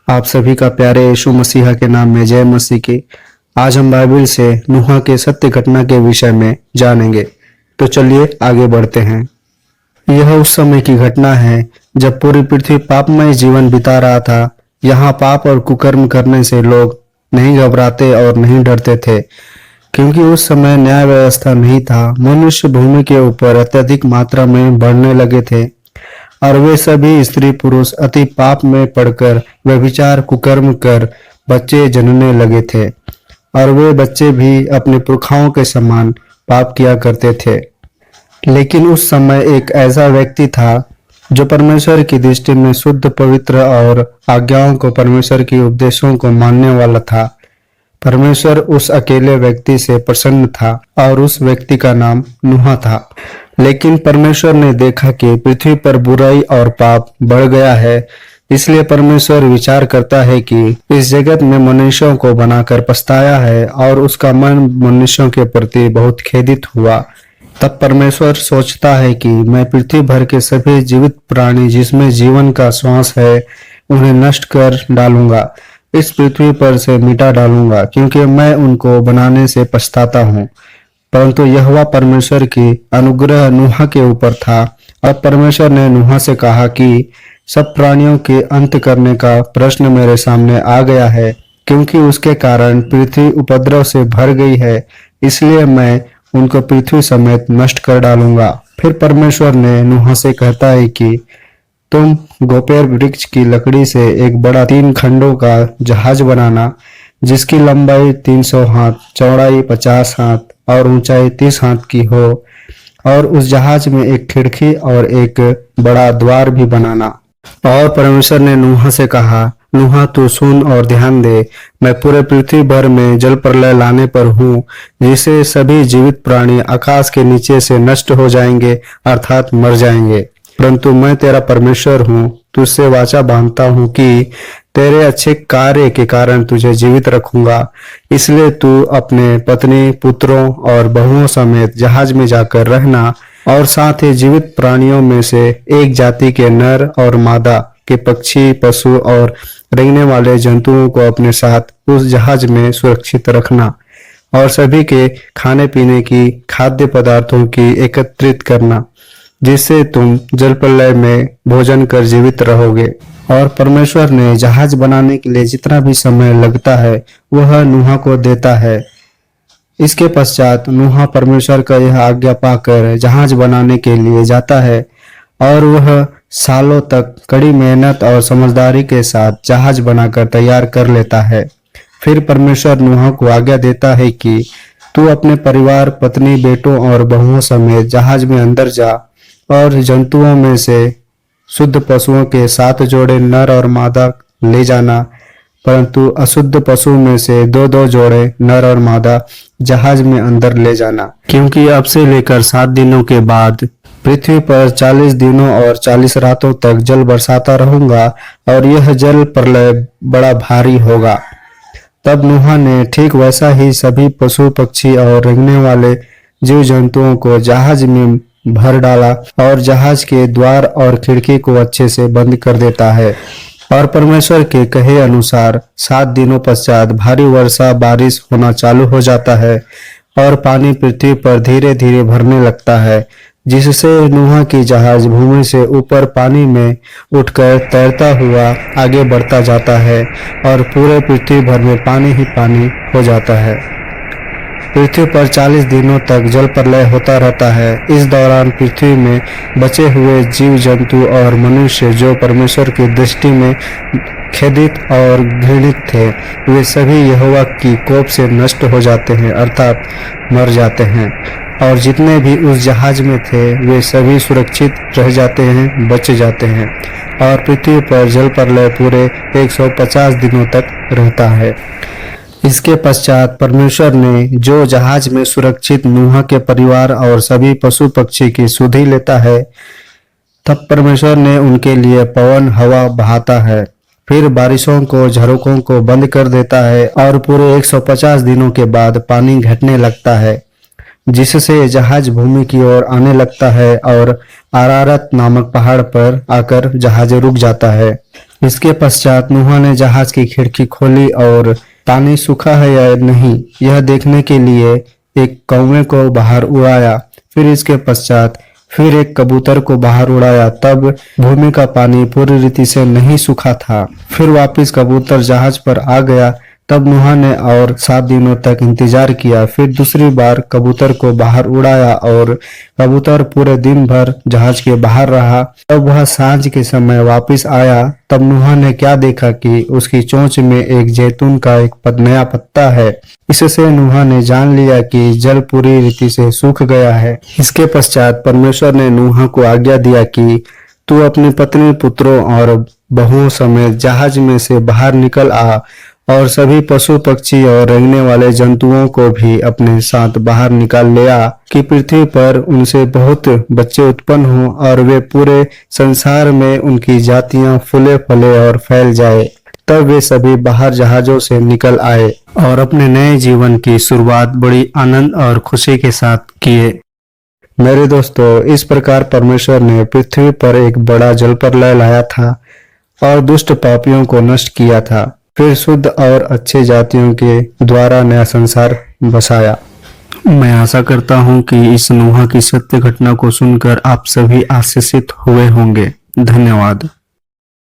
आप सभी का प्यारे यीशु मसीहा के नाम में जय मसीह की। आज हम बाइबल से नूह के सत्य घटना के विषय में जानेंगे। तो चलिए आगे बढ़ते हैं। यह उस समय की घटना है जब पूरी पृथ्वी पापमय जीवन बिता रहा था। यहाँ पाप और कुकर्म करने से लोग नहीं घबराते और नहीं डरते थे, क्योंकि उस समय न्याय व्यवस्था नहीं था। मनुष्य भूमि के ऊपर अत्यधिक मात्रा में बढ़ने लगे थे और वे सभी स्त्री पुरुष अति पाप में पड़कर व्यभिचार कुकर्म कर बच्चे जनने लगे थे, और वे बच्चे भी अपने पुरखाओं के समान पाप किया करते थे। लेकिन उस समय एक ऐसा व्यक्ति था जो परमेश्वर की दृष्टि में शुद्ध, पवित्र और आज्ञाओं को, परमेश्वर के उपदेशों को मानने वाला था। परमेश्वर उस अकेले व्यक्ति से प्रसन्न था और उस व्यक्ति का नाम नूह था। लेकिन परमेश्वर ने देखा कि पृथ्वी पर बुराई और पाप बढ़ गया है, इसलिए परमेश्वर विचार करता है कि इस जगत में मनुष्यों को बनाकर पछताया है, और उसका मन मनुष्यों के प्रति बहुत खेदित हुआ। तब परमेश्वर सोचता है कि मैं पृथ्वी भर के सभी जीवित प्राणी जिसमें जीवन का श्वास है उन्हें नष्ट कर डालूंगा, इस पृथ्वी पर से मिटा डालूंगा, क्योंकि मैं उनको बनाने से पछताता हूँ। परंतु यहोवा परमेश्वर की अनुग्रह नूह के ऊपर था। अब परमेश्वर ने नूह से कहा कि सब प्राणियों के अंत करने का प्रश्न मेरे सामने आ गया है, क्योंकि उसके कारण पृथ्वी उपद्रव से भर गई है, इसलिए मैं उनको पृथ्वी समेत नष्ट कर डालूंगा। फिर परमेश्वर ने नूह से कहता है कि तुम गोपेर वृक्ष की लकड़ी से एक बड़ा 3 खंडों का जहाज बनाना, जिसकी लंबाई 300 हाथ, चौड़ाई 50 हाथ और ऊंचाई 30 हाथ की हो, और उस जहाज में एक खिड़की और एक बड़ा द्वार भी बनाना। और परमेश्वर ने नूह से कहा, नूह तू सुन और ध्यान दे, मैं पूरे पृथ्वी भर में जल प्रलय लाने पर हूँ, जिससे सभी जीवित प्राणी आकाश के नीचे से नष्ट हो जाएंगे, अर्थात मर जाएंगे। परंतु मैं तेरा परमेश्वर हूँ, तुझसे वाचा बांधता हूँ कि तेरे अच्छे कार्य के कारण तुझे जीवित रखूंगा। इसलिए तू अपने पत्नी, पुत्रों और बहुओं समेत जहाज में जाकर रहना, और साथ ही जीवित प्राणियों में से एक जाति के नर और मादा के पक्षी, पशु और रेंगने वाले जंतुओं को अपने साथ उस जहाज में सुरक्षित रखना, और सभी के खाने पीने की खाद्य पदार्थों की एकत्रित करना, जिससे तुम जल प्रलय में भोजन कर जीवित रहोगे। और परमेश्वर ने जहाज बनाने के लिए जितना भी समय लगता है वह नूह को देता है। इसके पश्चात नूह परमेश्वर का यह आज्ञा पाकर जहाज बनाने के लिए जाता है, और वह सालों तक कड़ी मेहनत और समझदारी के साथ जहाज बनाकर तैयार कर लेता है। फिर परमेश्वर नूह को आज्ञा देता है कि तू अपने परिवार, पत्नी, बेटों और बहुओं समेत जहाज में अंदर जा, और जंतुओं में से शुद्ध पशुओं के 7 जोड़े नर और मादा ले जाना, परंतु अशुद्ध पशु में से 2-2 जोड़े नर और मादा जहाज में अंदर ले जाना, क्योंकि अब से लेकर 7 दिनों के बाद पृथ्वी पर 40 दिनों और 40 रातों तक जल बरसाता रहूंगा, और यह जल प्रलय बड़ा भारी होगा। तब नूह ने ठीक वैसा ही सभी पशु, पक्षी और रेंगने वाले जीव जंतुओं को जहाज में भर डाला, और जहाज के द्वार और खिड़की को अच्छे से बंद कर देता है। और परमेश्वर के कहे अनुसार 7 दिनों पश्चात भारी वर्षा, बारिश होना चालू हो जाता है, और पानी पृथ्वी पर धीरे धीरे भरने लगता है, जिससे नूह की जहाज भूमि से ऊपर पानी में उठकर तैरता हुआ आगे बढ़ता जाता है, और पूरे पृथ्वी भर में पानी ही पानी हो जाता है। पृथ्वी पर 40 दिनों तक जल प्रलय होता रहता है। इस दौरान पृथ्वी में बचे हुए जीव जंतु और मनुष्य जो परमेश्वर की दृष्टि में खेदित और घृणित थे, वे सभी यहोवा की कोप से नष्ट हो जाते हैं, अर्थात मर जाते हैं। और जितने भी उस जहाज में थे वे सभी सुरक्षित रह जाते हैं, बच जाते हैं, और पृथ्वी पर जल प्रलय पूरे 150 दिनों तक रहता है। इसके पश्चात परमेश्वर ने जो जहाज में सुरक्षित नूह के परिवार और सभी पशु पक्षी की सुधि लेता है, तब परमेश्वर ने उनके लिए पवन हवा बहाता है, फिर बारिशों को, झरोकों को बंद कर देता है, और पूरे 150 दिनों के बाद पानी घटने लगता है, जिससे जहाज भूमि की ओर आने लगता है, और अरारत नामक पहाड़ पर आकर जहाज रुक जाता है। इसके पश्चात नूह ने जहाज की खिड़की खोली और पानी सूखा है या नहीं यह देखने के लिए एक कौवे को बाहर उड़ाया। फिर इसके पश्चात फिर एक कबूतर को बाहर उड़ाया। तब भूमि का पानी पूरी रीति से नहीं सूखा था। फिर वापस कबूतर जहाज पर आ गया। तब नूह ने और 7 दिनों तक इंतजार किया। फिर दूसरी बार कबूतर को बाहर उड़ाया और कबूतर पूरे दिन भर जहाज के बाहर रहा। तब वह सांझ के समय वापस आया। तब नूह ने क्या देखा कि उसकी चोंच में एक जैतून का एक नया पत्ता है। इससे नूह ने जान लिया कि जल पूरी रीति से सूख गया है। इसके पश्चात परमेश्वर ने नूह को आज्ञा दिया कि तू अपनी पत्नी, पुत्रों और बहुओं समेत जहाज में से बाहर निकल आ और सभी पशु, पक्षी और रेंगने वाले जंतुओं को भी अपने साथ बाहर निकाल ले आ कि पृथ्वी पर उनसे बहुत बच्चे उत्पन्न हों और वे पूरे संसार में उनकी जातियां फूले फले और फैल जाए। तब वे सभी बाहर जहाजों से निकल आए और अपने नए जीवन की शुरुआत बड़ी आनंद और खुशी के साथ किए। मेरे दोस्तों, इस प्रकार परमेश्वर ने पृथ्वी पर एक बड़ा जलप्रलय लाया था और दुष्ट पापियों को नष्ट किया था। फिर शुद्ध और अच्छे जातियों के द्वारा नया संसार बसाया। मैं आशा करता हूं कि इस नूह की सत्य घटना को सुनकर आप सभी आशीषित हुए होंगे। धन्यवाद।